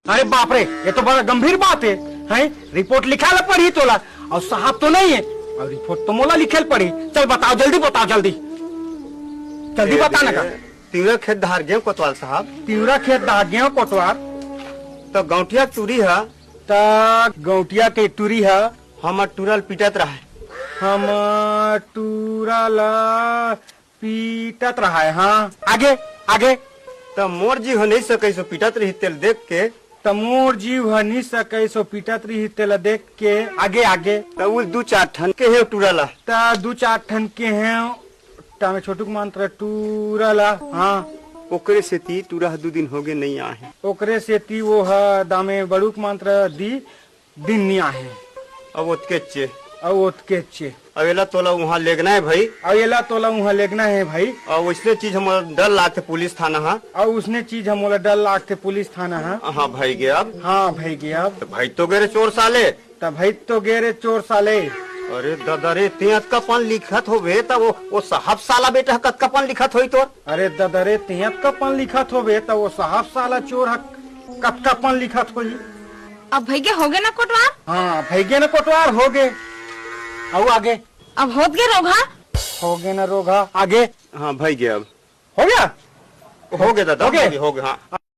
अरे बाप रे, ये तो बड़ा गंभीर बात है? रिपोर्ट लिखा ला पड़ी तोला और साहब तो नहीं है और रिपोर्ट तो मोला लिखे पड़ी। चल बताओ, जल्दी बताओ, जल्दी जल्दी बता ना। तिवरा खेत धार गेहूं कोतवाल साहब। तिवरा खेत धार गेहूं कोतवाल तो गौटिया टूरी है। गौटिया के टूरी है। हम टूरल पीटत रहा है। हम टूरल पीटत रहा है। हाँ, आगे आगे। तो मोर जी हो नहीं सके सो पीटत रही तेल देख के। तमोर जीव हनी सके सो पीटत रही तेल देख के। आगे आगे। तो वो 2-4 ठन के है टूरला। ता 2-4 ठन के हैं। तामे छोटू मंत्र टूरला। हाँ, ओकरे से ती टूरा 2 दिन हो गए नहीं आए। ओकरे से ती वो है दामे बड़ुक मंत्र दी दिन नहीं आए। अब ओतके चे अब ओतके चे अवेला तोला वहाँ लेगना है भाई। अवेला तोला वहाँ लेगना है भाई। और उसने चीज हम डर लाते पुलिस थाना। हाँ, और उसने चीज हम डर लागते पुलिस थाना। हाँ भाई गया अब। हाँ भाई गया। तो भाई तो गेरे चोर साले। तब भाई तो गेरे चोर साले। अरे दादा रे, तियत का पन लिखत होवे त वो साहब साला बेटा कत का पन लिखत होई तो। अरे दादा रे, तियत का पन लिखत होवे त वो साहब साला चोर कत का पन लिखत होई। अब भैया हो गए ना कोटवार। हाँ भैया ना कोटवार हो गए। अब आगे। अब होत गए रोगा। हो गए ना रोगा। आगे। हाँ भाई गया अब। हो गया। हो गया दादा, हो गया। हो गया। हाँ।